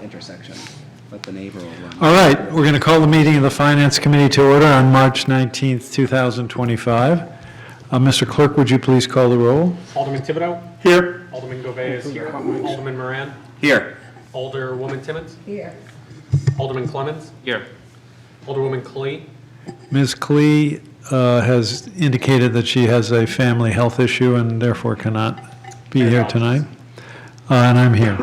intersection, but the neighbor will run. All right, we're going to call the meeting of the Finance Committee to order on March 19th, 2025. Mr. Clerk, would you please call the roll? Alderman Thibodeau? Here. Alderman GOV is here. Alderman Moran? Here. Alderwoman Timmons? Here. Alderman Clemmons? Here. Alderwoman Klee? Ms. Klee has indicated that she has a family health issue and therefore cannot be here tonight. And I'm here.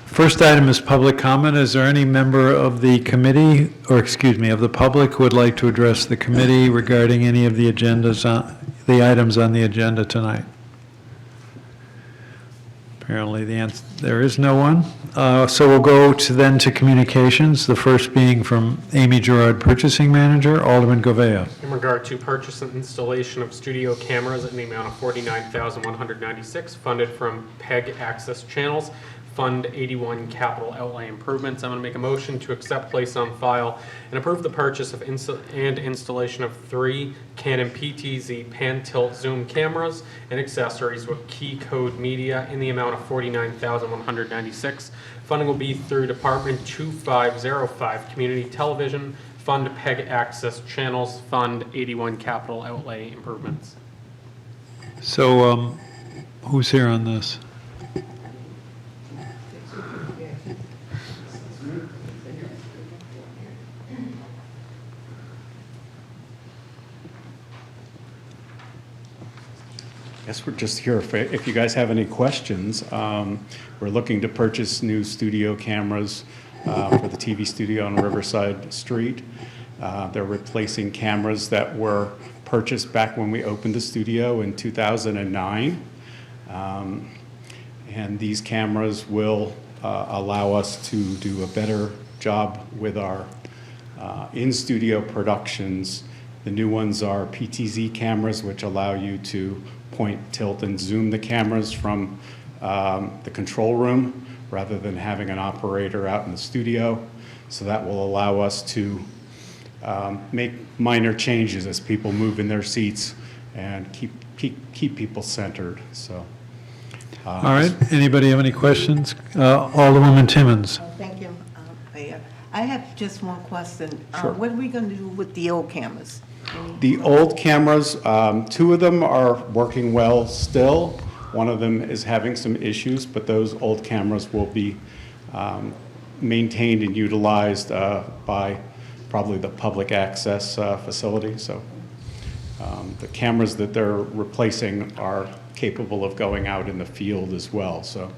First item is public comment. Is there any member of the committee, or excuse me, of the public who would like to address the committee regarding any of the agendas, the items on the agenda tonight? Apparently there is no one. So we'll go then to communications, the first being from Amy Gerard, Purchasing Manager. Alderman Govea. In regard to purchase and installation of studio cameras in the amount of $49,196 funded from PEG Access Channels, Fund 81 Capital Outlay Improvements. I'm going to make a motion to accept, place on file, and approve the purchase of and installation of 3 Canon PTZ pan-tilt zoom cameras and accessories with key code media in the amount of $49,196. Funding will be through Department 2505 Community Television, Fund PEG Access Channels, Fund 81 Capital Outlay Improvements. So who's here on this? I guess we're just here if you guys have any questions. We're looking to purchase new studio cameras for the TV studio on Riverside Street. They're replacing cameras that were purchased back when we opened the studio in 2009. And these cameras will allow us to do a better job with our in-studio productions. The new ones are PTZ cameras, which allow you to point, tilt, and zoom the cameras from the control room rather than having an operator out in the studio. So that will allow us to make minor changes as people move in their seats and keep people centered. So. All right, anybody have any questions? Alderwoman Timmons. Thank you, Mayor. I have just one question. Sure. What are we going to do with the old cameras? The old cameras, 2 of them are working well still. One of them is having some issues, but those old cameras will be maintained and utilized by probably the public access facility. So the cameras that they're replacing are capable of going out in the field as well. So,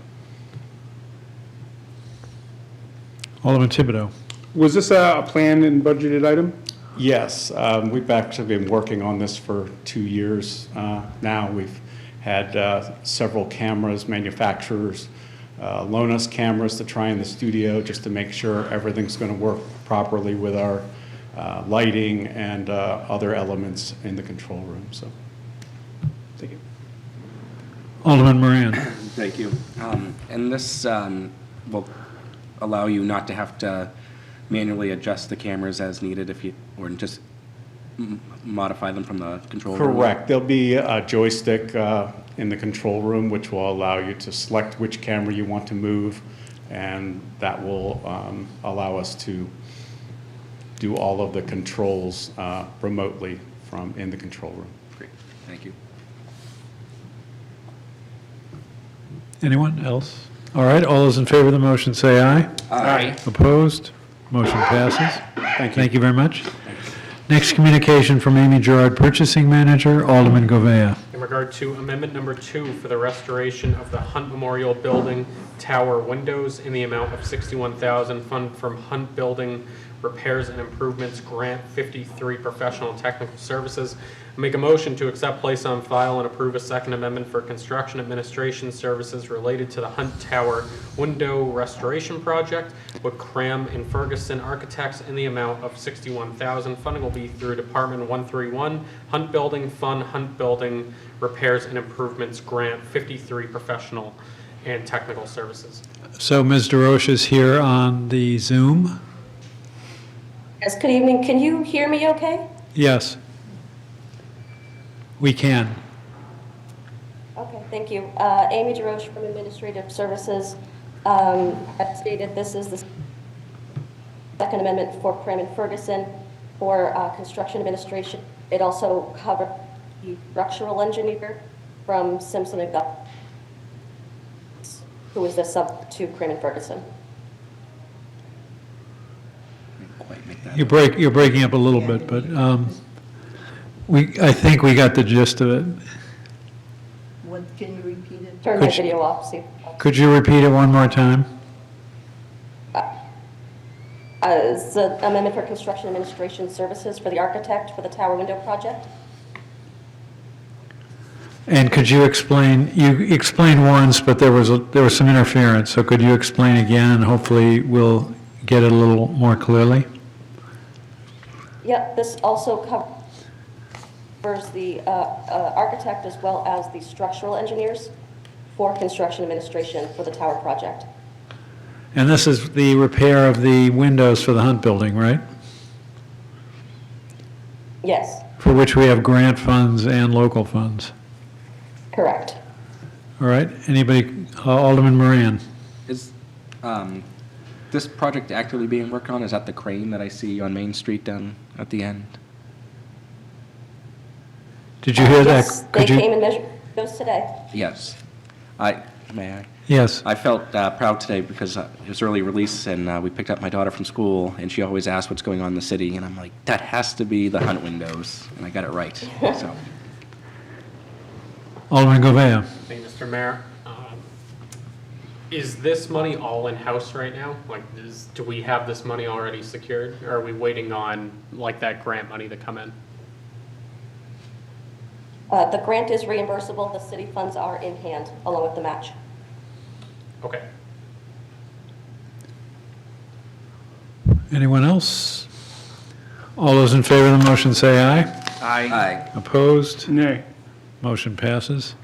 Alderman Thibodeau. Was this a planned and budgeted item? yes, we've actually been working on this for 2 years now. We've had several cameras, manufacturers loan us cameras to try in the studio just to make sure everything's going to work properly with our lighting and other elements in the control room. So, thank you. Alderman Moran. Thank you. And this will allow you not to have to manually adjust the cameras as needed if you, or just modify them from the control room? Correct. There'll be a joystick in the control room which will allow you to select which camera you want to move, and that will allow us to do all of the controls remotely from in the control room. Great, thank you. Anyone else? All right, all those in favor of the motion say aye. Aye. Opposed? Motion passes. Thank you. Thank you very much. Next communication from Amy Gerard, Purchasing Manager. Alderman Govea. In regard to amendment number 2 for the restoration of the Hunt Memorial Building tower windows in the amount of $61,000, fund from Hunt Building Repairs and Improvements Grant 53 Professional and Technical Services. Make a motion to accept, place on file, and approve a second amendment for construction administration services related to the Hunt Tower window restoration project with Cram and Ferguson Architects in the amount of $61,000. Funding will be through Department 131, Hunt Building Fund, Hunt Building Repairs and Improvements Grant 53 Professional and Technical Services. So Ms. DeRoche is here on the Zoom. Yes, good evening. Can you hear me okay? Yes. We can. Okay, thank you. Amy DeRoche from Administrative Services. As stated, this is the second amendment for Cramen Ferguson for construction administration. It also covers the structural engineer from Simpson and Gulf, who is the sub to Cramen Ferguson. Didn't quite make that. You're breaking up a little bit, but I think we got the gist of it. What, can you repeat it? Turn my Could you- video off, see. Could you repeat it one more time? It's the amendment for construction administration services for the architect for the tower window project. And could you explained once, but there was some interference, so could you explain again, and hopefully we'll get it a little more clearly? Yep, this also covers the architect as well as the structural engineers for construction administration for the tower project. And this is the repair of the windows for the Hunt Building, right? Yes, For which we have grant funds and local funds. correct. All right, anybody, Alderman Moran? Is this project actively being worked on? Is that the crane that I see on Main Street down at the end? Did you hear Yes, that? they Could you- came and measured those today. Yes. May I? Yes. I felt proud today because it was early release, and we picked up my daughter from school, and she always asked what's going on in the city, and I'm like, that has to be the Hunt windows, and I got it right. So, Alderman Govea? Thank you, Mr. Mayor. Is this money all in-house right now? Like, do we have this money already secured? Or are we waiting on, like, that grant money to come in? The grant is reimbursable. The city funds are in hand along with the match. Okay. Anyone else? All those in favor of the motion say aye. Aye. Opposed? Nay. Motion passes.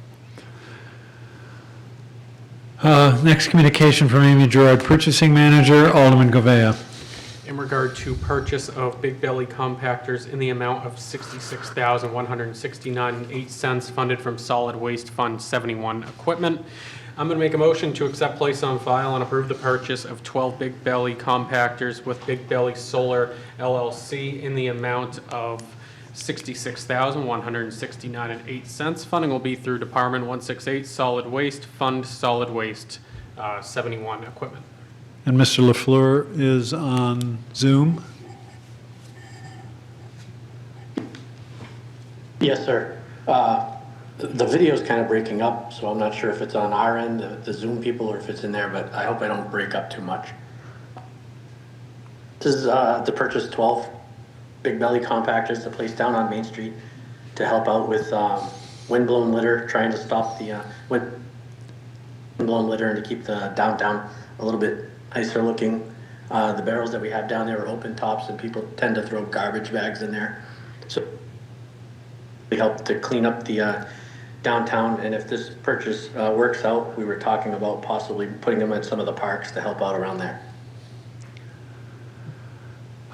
Next communication from Amy Gerard, Purchasing Manager, Alderman Govea. In regard to purchase of Big Belly compactors in the amount of $66,169.08 funded from Solid Waste Fund 71 equipment, I'm going to make a motion to accept, place on file, and approve the purchase of 12 Big Belly compactors with Big Belly Solar LLC in the amount of $66,169.08. Funding will be through Department 168 Solid Waste Fund Solid Waste 71 equipment. And Mr. LaFleur is on Zoom. Yes, sir. The video's kind of breaking up, so I'm not sure if it's on our end, the Zoom people, or if it's in there, but I hope I don't break up too much. This is to purchase 12 Big Belly compactors to place down on Main Street to help out with windblown litter, trying to stop the windblown litter and to keep the downtown a little bit nicer looking. The barrels that we have down there are open tops, and people tend to throw garbage bags in there. So they help to clean up the downtown, and if this purchase works out, we were talking about possibly putting them in some of the parks to help out around there.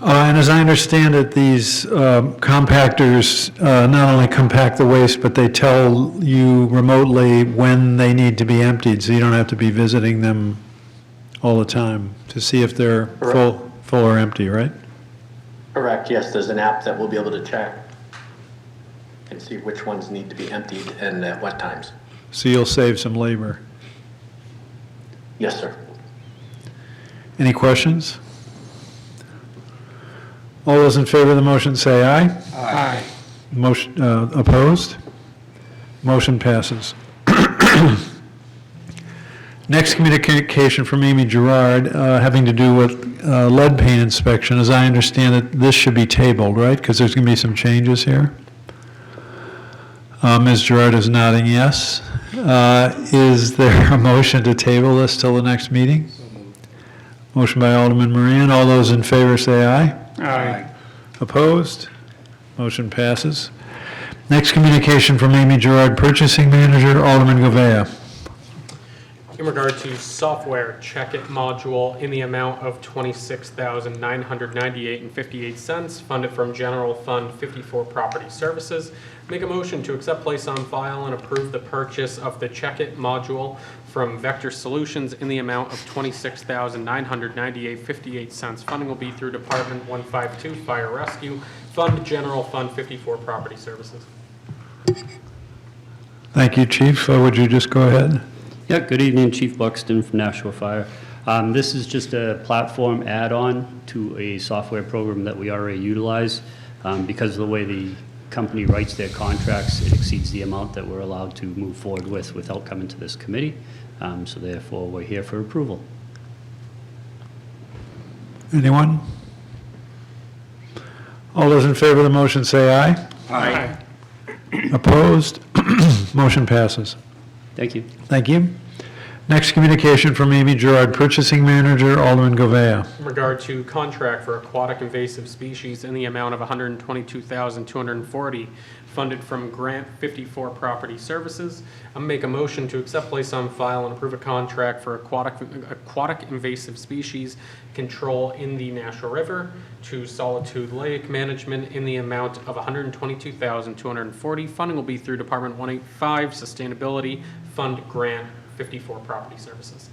And as I understand it, these compactors not only compact the waste, but they tell you remotely when they need to be emptied, so you don't have to be visiting them all the time to see if they're full or empty, right? Correct, yes, there's an app that we'll be able to check and see which ones need to be emptied and at what times. So you'll save some labor. Yes, sir. Any questions? All those in favor of the motion say aye. Aye. Motion, opposed? Motion passes. Next communication from Amy Gerard, having to do with lead paint inspection. As I understand it, this should be tabled, right? Because there's going to be some changes here. Ms. Gerard is nodding yes. Is there a motion to table this till the next meeting? Motion by Alderman Moran. All those in favor say aye. Aye. Opposed? Motion passes. Next communication from Amy Gerard, Purchasing Manager, Alderman Govea. In regard to software check-it module in the amount of $26,998.58 funded from General Fund 54 Property Services, make a motion to accept, place on file, and approve the purchase of the check-it module from Vector Solutions in the amount of $26,998.58. Funding will be through Department 152 Fire Rescue, Fund General Fund 54 Property Services. Thank you, Chief. Would you just go ahead? Yeah, good evening, Chief Buxton from Nashua Fire. This is just a platform add-on to a software program that we already utilize. Because of the way the company writes their contracts, it exceeds the amount that we're allowed to move forward with without coming to this committee. So therefore, we're here for approval. Anyone? All those in favor of the motion say aye. Aye. Opposed? Motion passes. Thank you. Thank you. Next communication from Amy Gerard, Purchasing Manager, Alderman Govea. In regard to contract for aquatic invasive species in the amount of $122,240, funded from Grant 54 Property Services. I'll make a motion to accept, place on file, and approve a contract for aquatic invasive species control in the Nashua River to Solitude Lake Management in the amount of $122,240. Funding will be through Department 185 Sustainability Fund Grant 54 Property Services.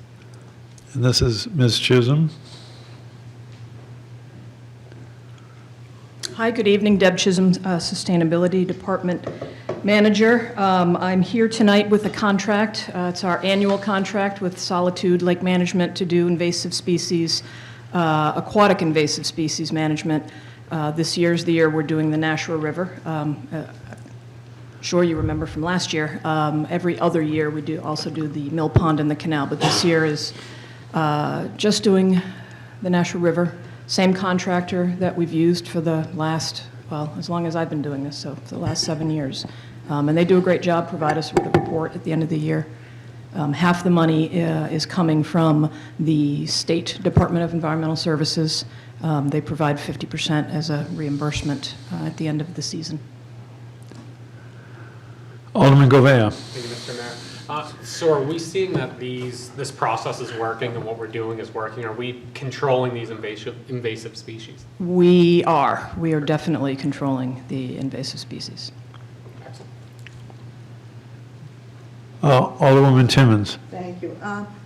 And this is Ms. Chisholm. Hi, good evening. Deb Chisholm, Sustainability Department Manager. I'm here tonight with a contract. It's our annual contract with Solitude Lake Management to do invasive species, aquatic invasive species management. This year's the year we're doing the Nashua River. Sure you remember from last year. Every other year we also do the mill pond and the canal, but this year is just doing the Nashua River. Same contractor that we've used for the last, well, as long as I've been doing this, so for the last 7 years. And they do a great job, provide us with a report at the end of the year. Half the money is coming from the State Department of Environmental Services. They provide 50% as a reimbursement at the end of the season. Alderman Govea. Thank you, Mr. Mayor. So are we seeing that this process is working and what we're doing is working? Are we controlling these invasive species? We are. We are definitely controlling the invasive species. Excellent. Alderwoman Timmons. Thank you.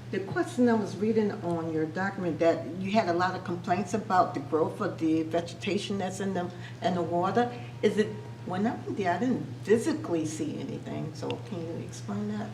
The question I was reading on your document, that you had a lot of complaints about the growth of the vegetation that's in the water. Is it, when I went there, I didn't physically see anything, so can you explain that?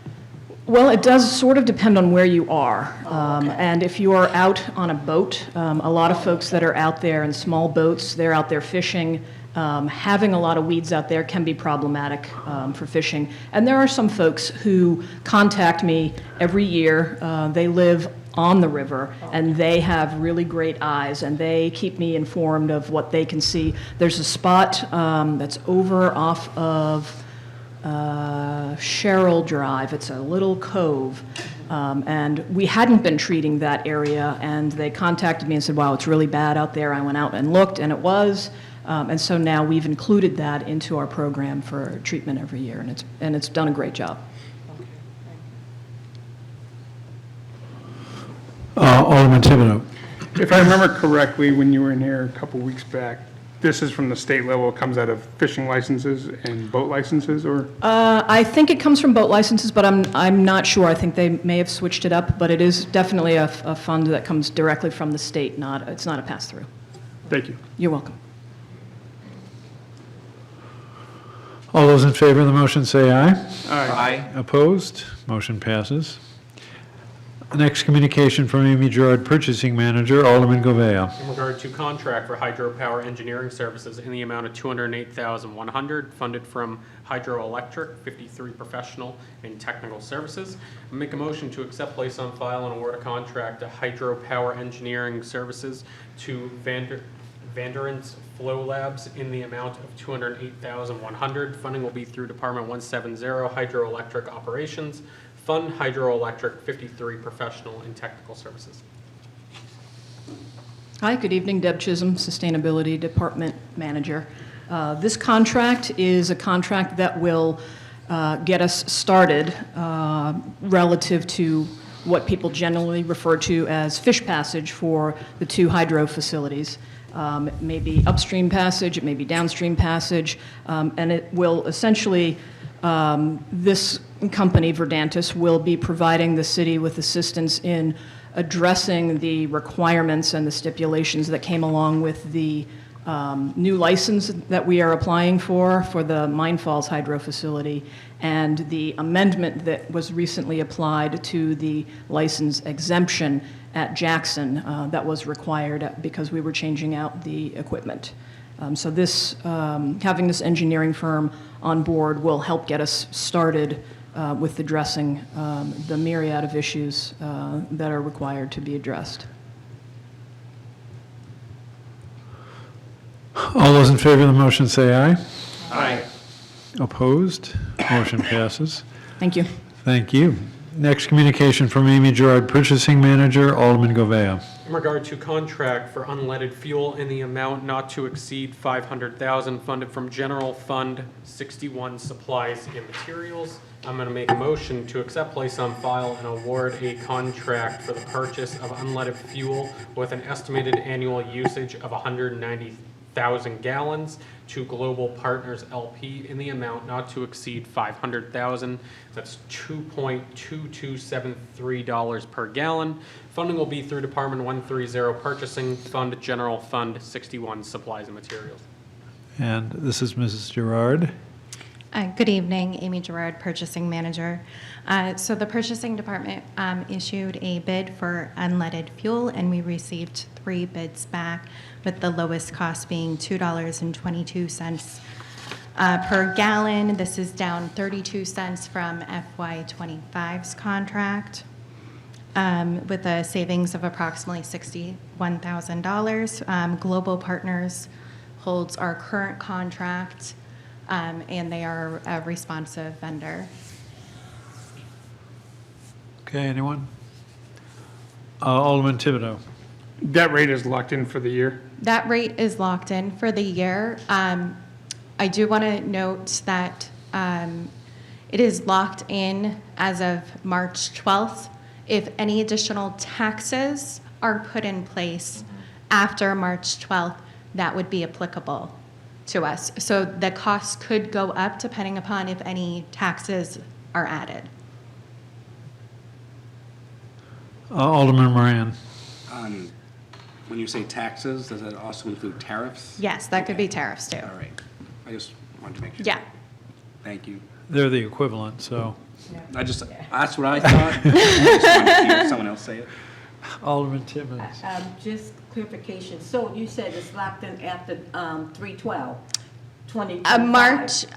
Well, it does sort of depend on where you are. Okay. And if you are out on a boat, a lot of folks that are out there in small boats, they're out there fishing. Having a lot of weeds out there can be problematic for fishing. And there are some folks who contact me every year. They live on the river, and they have really great eyes, and they keep me informed of what they can see. There's a spot that's over off of Sherrill Drive. It's a little cove, and we hadn't been treating that area, and they contacted me and said, wow, it's really bad out there. I went out and looked, and it was, and so now we've included that into our program for treatment every year, and it's done a great job. Alderman Thibodeau. If I remember correctly, when you were in here a couple weeks back, this is from the state level, it comes out of fishing licenses and boat licenses, or? I think it comes from boat licenses, but I'm not sure. I think they may have switched it up, but it is definitely a fund that comes directly from the state. It's not a pass-through. Thank you. You're welcome. All those in favor of the motion say aye. Aye. Opposed? Motion passes. Next communication from Amy Gerard, Purchasing Manager, Alderman Govea. In regard to contract for hydropower engineering services in the amount of $208,100, funded from Hydroelectric 53 Professional and Technical Services. I make a motion to accept, place on file, and award a contract to hydropower engineering services to Vanderant Flow Labs in the amount of $208,100. Funding will be through Department 170 Hydroelectric Operations, Fund Hydroelectric 53 Professional and Technical Services. Hi, good evening. Deb Chisholm, Sustainability Department Manager. This contract is a contract that will get us started relative to what people generally refer to as fish passage for the two hydro facilities. It may be upstream passage, it may be downstream passage, and it will essentially, this company, Verdantis, will be providing the city with assistance in addressing the requirements and the stipulations that came along with the new license that we are applying for the Mine Falls Hydro Facility, and the amendment that was recently applied to the license exemption at Jackson that was required because we were changing out the equipment. So this, having this engineering firm on board will help get us started with addressing the myriad of issues that are required to be addressed. All those in favor of the motion say aye. Aye. Opposed? Motion passes. Thank you. Thank you. Next communication from Amy Gerard, Purchasing Manager, Alderman Govea. In regard to contract for unleaded fuel in the amount not to exceed $500,000 funded from General Fund 61 Supplies and Materials, I'm going to make a motion to accept, place on file, and award a contract for the purchase of unleaded fuel with an estimated annual usage of 190,000 gallons to Global Partners LP in the amount not to exceed $500,000. That's $2.2273 per gallon. Funding will be through Department 130 Purchasing Fund, General Fund 61 Supplies and Materials. And this is Mrs. Gerard. Good evening, Amy Gerard, Purchasing Manager. So the Purchasing Department issued a bid for unleaded fuel, and we received 3 bids back, with the lowest cost being $2.22 per gallon. This is down 32 cents from FY25's contract, with a savings of approximately $61,000. Global Partners holds our current contract, and they are a responsive vendor. Okay, anyone? Alderman Thibodeau. That rate is locked in for the year. That rate is locked in for the year. I do want to note that it is locked in as of March 12th. If any additional taxes are put in place after March 12th, that would be applicable to us. So the cost could go up depending upon if any taxes are added. Alderman Moran. When you say taxes, does that also include tariffs? Yes, that could be tariffs too. All right. I just wanted to make sure. Yeah. Thank you. They're the equivalent, so. That's what I thought. I just wanted to hear someone else say it. Alderman Timmons. Just clarification, so you said it's locked in after 3/12, 2025? March,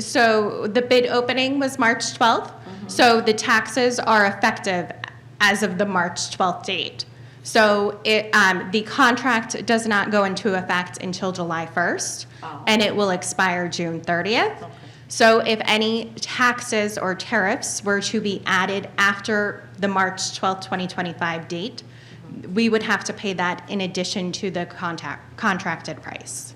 so the bid opening was March 12th. So the taxes are effective as of the March 12th date. So the contract does not go into effect until July 1st, and it will expire June 30th. Okay. So if any taxes or tariffs were to be added after the March 12th, 2025 date, we would have to pay that in addition to the contracted price.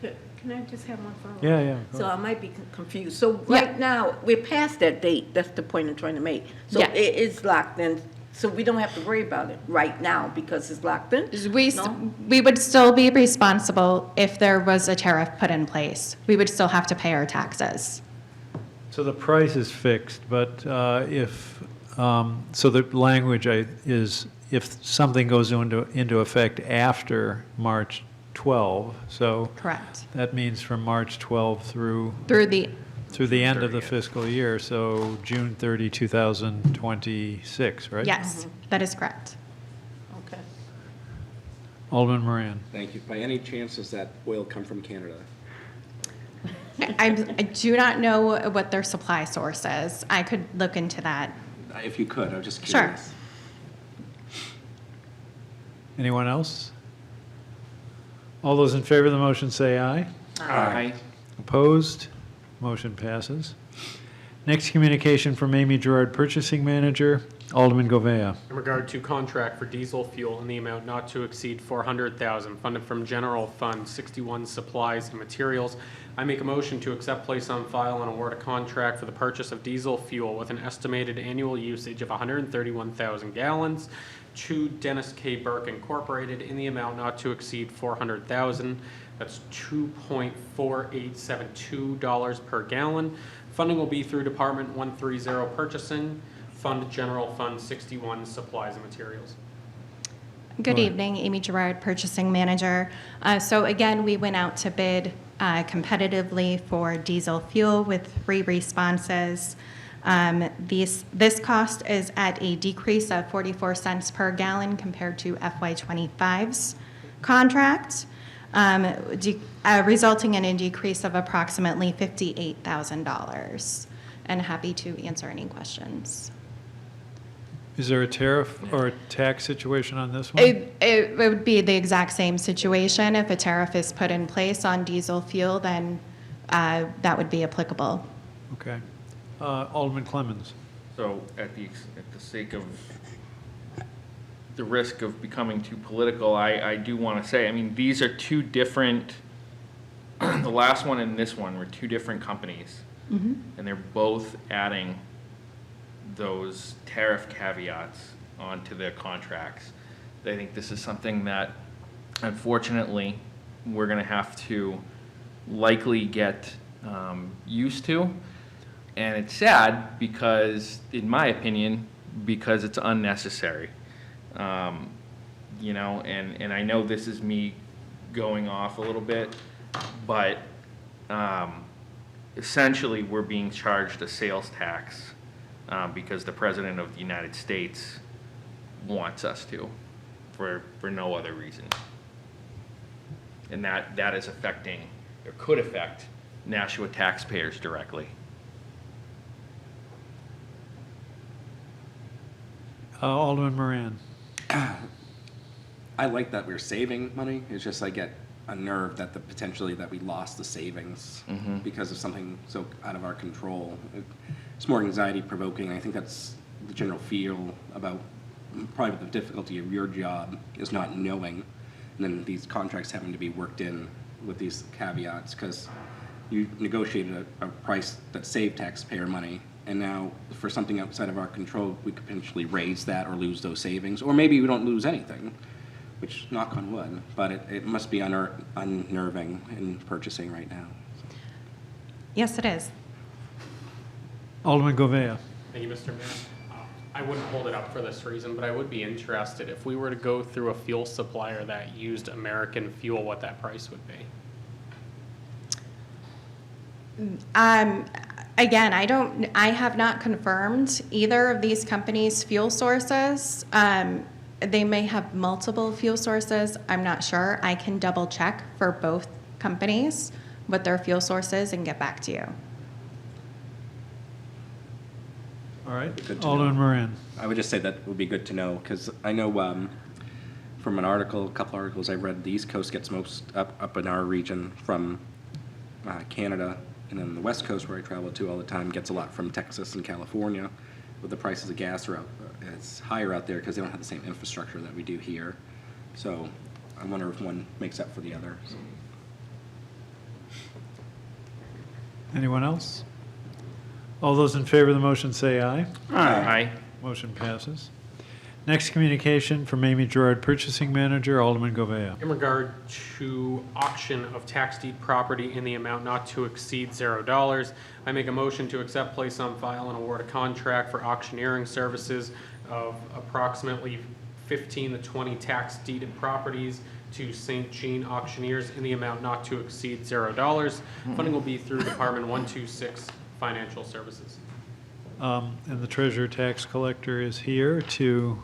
Can I just have one follow-up? Yeah. So I might be confused. So right now, we're past that date. That's the point I'm trying to make. So Yeah. it is locked in. So we don't have to worry about it right now because it's locked in? No? We would still be responsible if there was a tariff put in place. We would still have to pay our taxes. So the price is fixed, but so the language is if something goes into effect after March 12, so. Correct. That means from March 12 through Through the, the end of the fiscal year, so June 30, 2026, right? yes, that is correct. Okay. Alderman Moran. Thank you. By any chance, does that oil come from Canada? I do not know what their supply source is. I could look into that. If you could, I'm just Sure. curious. Anyone else? All those in favor of the motion say aye. Aye. Opposed? Motion passes. Next communication from Amy Gerard, Purchasing Manager, Alderman Govea. In regard to contract for diesel fuel in the amount not to exceed $400,000 funded from General Fund 61 Supplies and Materials, I make a motion to accept, place on file, and award a contract for the purchase of diesel fuel with an estimated annual usage of 131,000 gallons to Dennis K. Burke Incorporated in the amount not to exceed $400,000. That's $2.4872 per gallon. Funding will be through Department 130 Purchasing, Fund General Fund 61 Supplies and Materials. Good Go ahead. evening, Amy Gerard, Purchasing Manager. So again, we went out to bid competitively for diesel fuel with 3 responses. This cost is at a decrease of 44 cents per gallon compared to FY25's contract, resulting in a decrease of approximately $58,000. And happy to answer any questions. Is there a tariff or a tax situation on this one? It would be the exact same situation. If a tariff is put in place on diesel fuel, then that would be applicable. Okay. Alderman Clemmons. So at the sake of the risk of becoming too political, I do want to say, I mean, these are 2 different, the last one and this one were 2 different companies. And they're both adding those tariff caveats onto their contracts. I think this is something that, unfortunately, we're going to have to likely get used to. And it's sad because, in my opinion, because it's unnecessary. You know, and I know this is me going off a little bit, but essentially we're being charged a sales tax because the President of the United States wants us to, for no other reason. And that is affecting, or could affect, Nashua taxpayers directly. Alderman Moran. I like that we're saving money. It's just I get unnerved that potentially that we lost the savings because of something so out of our control. It's more anxiety provoking. I think that's the general feel about probably the difficulty of your job is not knowing, and then these contracts having to be worked in with these caveats because you negotiated a price that saved taxpayer money. And now, for something outside of our control, we could potentially raise that or lose those savings. Or maybe we don't lose anything, which, knock on wood, but it must be unnerving in purchasing right now. Yes, it is. Alderman Govea. Thank you, Mr. Mayor. I wouldn't hold it up for this reason, but I would be interested if we were to go through a fuel supplier that used American fuel, what that price would be. Again, I have not confirmed either of these companies' fuel sources. They may have multiple fuel sources. I'm not sure. I can double check for both companies what their fuel source is and get back to you. All right. Good to Alderman know. Moran. I would just say that would be good to know because I know from an article, a couple articles I read, the East Coast gets most up in our region from Canada, and then the West Coast, where I travel to all the time, gets a lot from Texas and California. But the prices of gas are it's higher out there because they don't have the same infrastructure that we do here. So I wonder if one makes up for the other. So. Anyone else? All those in favor of the motion say aye. Aye. Motion passes. Next communication from Amy Gerard, Purchasing Manager, Alderman Govea. In regard to auction of tax deed property in the amount not to exceed $0, I make a motion to accept, place on file, and award a contract for auctioneering services of approximately 15 to 20 tax deeded properties to St. Jean Auctioneers in the amount not to exceed $0. Funding will be through Department 126 Financial Services. And the Treasurer Tax Collector is here to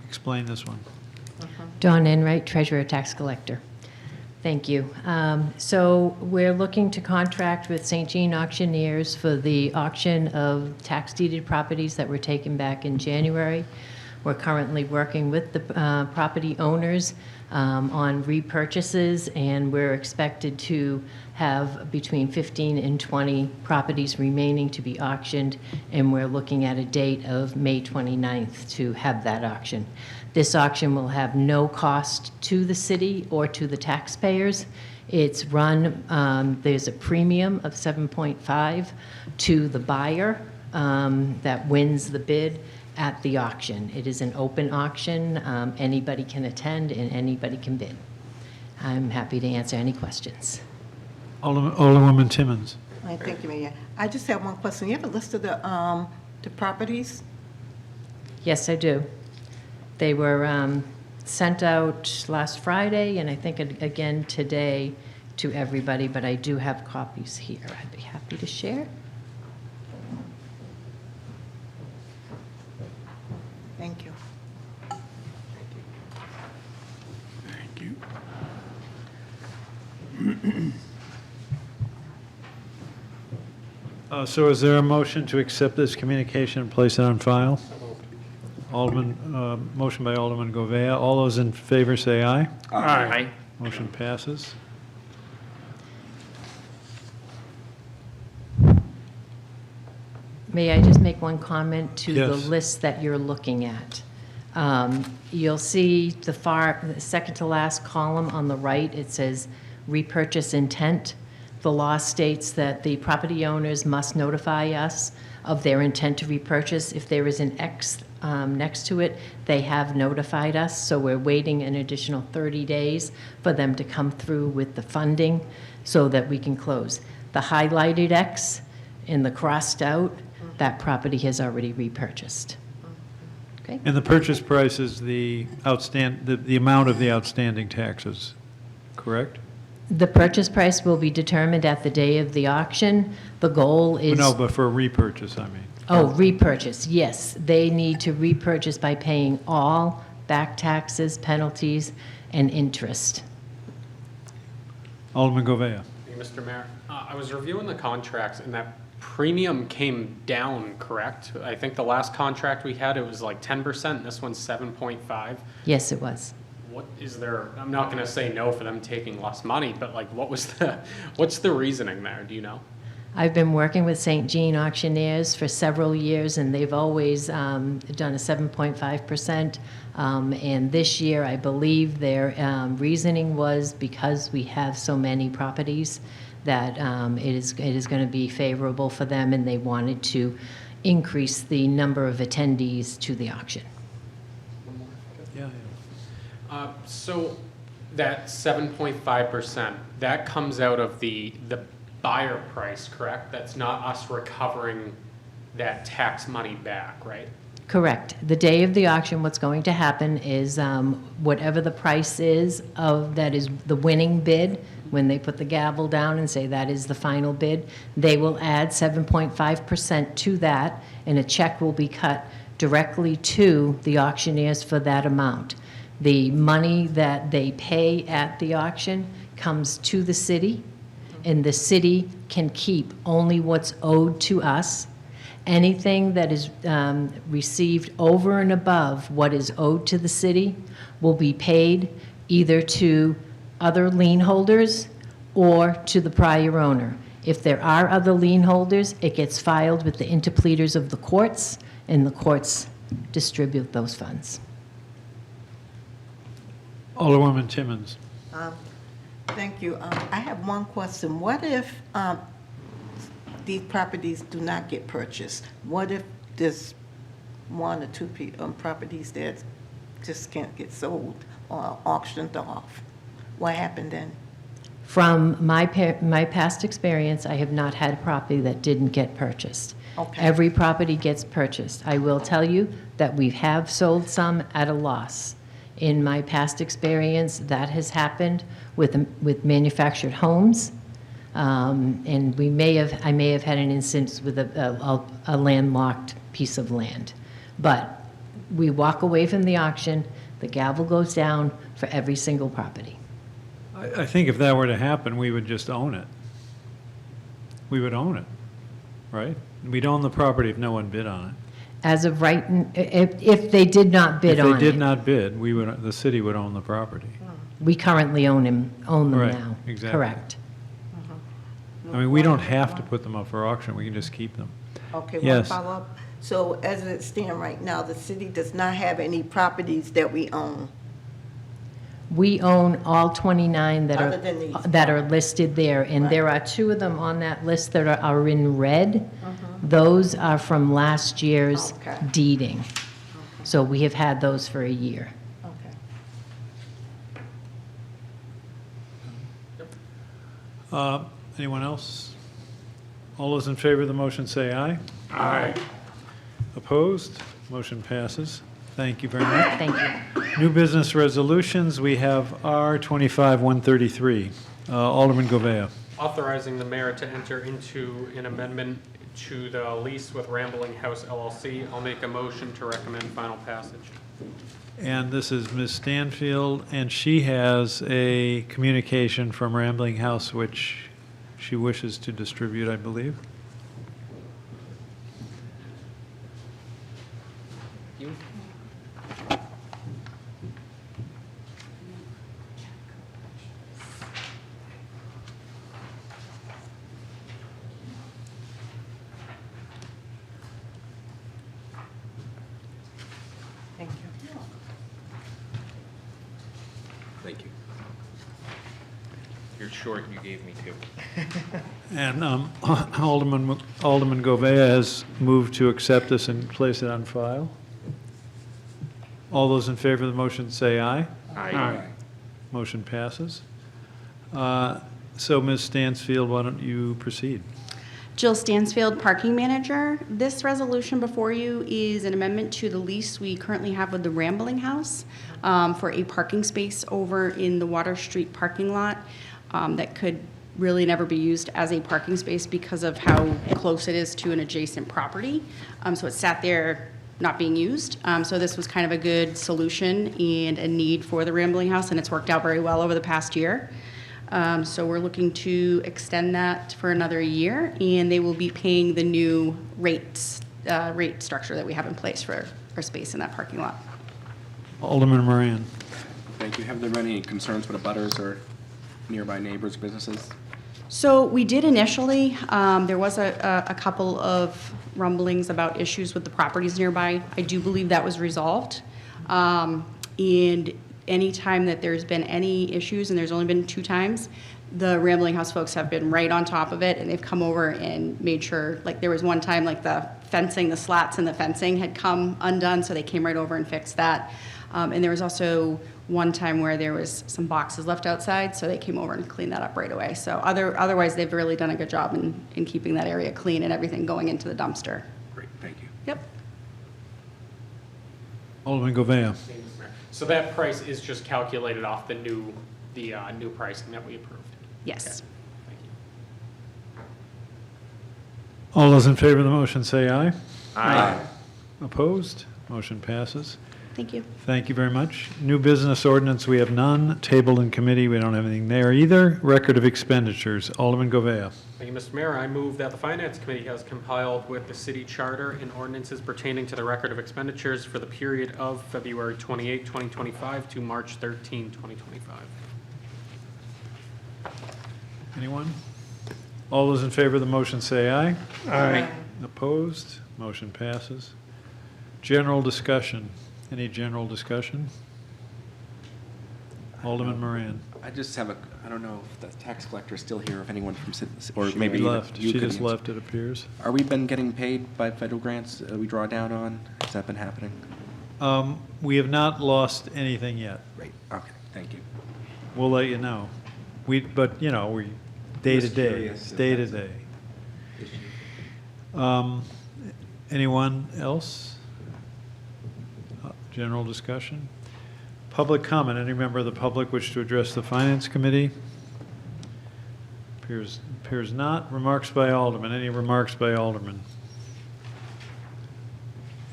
explain this one. Dawn Enright, Treasurer Tax Collector. Thank you. So we're looking to contract with St. Jean Auctioneers for the auction of tax deeded properties that were taken back in January. We're currently working with the property owners on repurchases, and we're expected to have between 15 and 20 properties remaining to be auctioned, and we're looking at a date of May 29th to have that auction. This auction will have no cost to the city or to the taxpayers. It's run, there's a premium of 7.5 to the buyer that wins the bid at the auction. It is an open auction. Anybody can attend and anybody can bid. I'm happy to answer any questions. Alderwoman Timmons. All right, thank you, Mayor. I just have one question. You have a list of the properties? Yes, I do. They were sent out last Friday, and I think again today to everybody, but I do have copies here. I'd be happy to share. Thank you. Thank you. So is there a motion to accept this communication and place it on file? Alderman, motion by Alderman Govea. All those in favor say aye. Aye. Motion passes. May I just make one comment to the Yes. list that you're looking at? You'll see the second to last column on the right, it says repurchase intent. The law states that the property owners must notify us of their intent to repurchase. If there is an X next to it, they have notified us, so we're waiting an additional 30 days for them to come through with the funding so that we can close. The highlighted X and the crossed out, that property has already repurchased. Okay? And the purchase price is the the amount of the outstanding taxes, correct? The purchase price will be determined at the day of the auction. The goal is... No, but for a repurchase, I mean. Oh, repurchase, yes. They need to repurchase by paying all back taxes, penalties, and interest. Alderman Govea. Hey, Mr. Mayor, I was reviewing the contracts, and that premium came down, correct? I think the last contract we had, it was like 10%, and this one's 7.5. Yes, it was. What is there, I'm not gonna say no for them taking less money, but like, what's the reasoning there, do you know? I've been working with St. Jean Auctioneers for several years, and they've always done a 7.5%. And this year, I believe their reasoning was because we have so many properties that it is going to be favorable for them, and they wanted to increase the number of attendees to the auction. Yeah. So that 7.5%, that comes out of the buyer price, correct? That's not us recovering that tax money back, right? Correct. The day of the auction, what's going to happen is whatever the price is of, that is the winning bid, when they put the gavel down and say that is the final bid, they will add 7.5% to that, and a check will be cut directly to the auctioneers for that amount. The money that they pay at the auction comes to the city, and the city can keep only what's owed to us. Anything that is received over and above what is owed to the city will be paid either to other lien holders or to the prior owner. If there are other lien holders, it gets filed with the interpleters of the courts, and the courts distribute those funds. Alderwoman Timmons. Thank you. I have one question. What if these properties do not get purchased? What if there's one or two properties that just can't get sold or auctioned off? What happened then? From my past experience, I have not had a property that didn't get purchased. Okay. Every property gets purchased. I will tell you that we have sold some at a loss. In my past experience, that has happened with manufactured homes. And I may have had an instance with a landlocked piece of land. But we walk away from the auction, the gavel goes down for every single property. I think if that were to happen, we would just own it. We would own it, right? We'd own the property if no one bid on it. As of right, if they did not bid on it. If they did not bid, the city would own the property. We currently own them Right, now. exactly. Correct. I mean, we don't have to put them up for auction, we can just keep them. Okay, one Yes. follow-up. So as it stands right now, the city does not have any properties that we own? We own all 29 Other than these. that are listed there, and there are 2 of them on that list that are in red. Those are from last year's Okay. deeding. So we have had those for a year. Okay. Anyone else? All those in favor of the motion say aye. Aye. Opposed? Motion passes. Thank you very much. Thank you. New business resolutions, we have R 25-133. Alderman Govea. Authorizing the mayor to enter into an amendment to the lease with Rambling House LLC. I'll make a motion to recommend final passage. And this is Ms. Stanfield, and she has a communication from Rambling House which she wishes to distribute, I believe. Thank you. Thank you. You're short, you gave me two. And Alderman Govea has moved to accept this and place it on file. All those in favor of the motion say aye. Aye. Motion passes. So Ms. Stansfield, why don't you proceed? Jill Stansfield, Parking Manager. This resolution before you is an amendment to the lease we currently have with the Rambling House for a parking space over in the Water Street parking lot that could really never be used as a parking space because of how close it is to an adjacent property. So it sat there not being used. So this was kind of a good solution and a need for the Rambling House, and it's worked out very well over the past year. So we're looking to extend that for another year, and they will be paying the new rate structure that we have in place for space in that parking lot. Alderman Moran. Thank you. Have there been any concerns with abutters or nearby neighbors, businesses? So we did initially. There was a couple of rumblings about issues with the properties nearby. I do believe that was resolved. And anytime that there's been any issues, and there's only been 2 times, the Rambling House folks have been right on top of it, and they've come over and made sure, like there was one time like the fencing, the slats in the fencing had come undone, so they came right over and fixed that. And there was also one time where there was some boxes left outside, so they came over and cleaned that up right away. So otherwise, they've really done a good job in keeping that area clean and everything going into the dumpster. Great, thank you. Yep. Alderman Govea. So that price is just calculated off the new pricing that we approved? Yes. Okay. Thank you. All those in favor of the motion say aye. Aye. Opposed? Motion passes. Thank you. Thank you very much. New business ordinance, we have none. Tabled in committee, we don't have anything there either. Record of expenditures, Alderman Govea. Thank you, Mr. Mayor. I move that the Finance Committee has compiled with the city charter and ordinances pertaining to the record of expenditures for the period of February 28, 2025 to March 13, 2025. Anyone? All those in favor of the motion say aye. Aye. Opposed? Motion passes. General discussion. Any general discussion? Alderman Moran. I just have I don't know if the tax collector is still here, if anyone from, or She maybe left. you She could just answer. left, it appears. Are we been getting paid by federal grants we draw down on? Has that been happening? We have not lost anything yet. Great, okay, thank you. We'll let you know. But, you know, we, day to Just day, curious if day to that's day. Anyone else? General discussion? Public comment, any member of the public wish to address the Finance Committee? Appears not. Remarks by Alderman, any remarks by Alderman?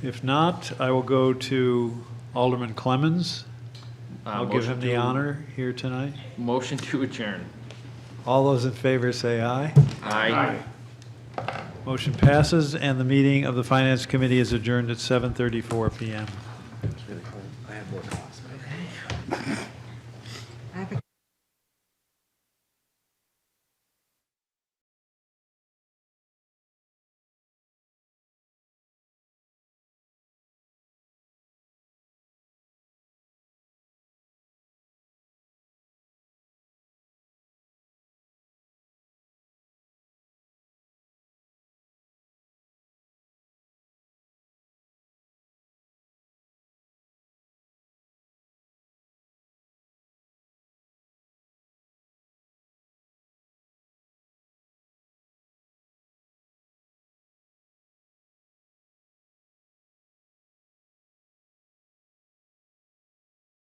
If not, I will go to Alderman Clemmons. I'll give him the honor here tonight. Motion to adjourn. All those in favor say aye. Aye. Motion passes, and the meeting of the Finance Committee is adjourned at 7:34 PM. It's really cold. I have more costs, but.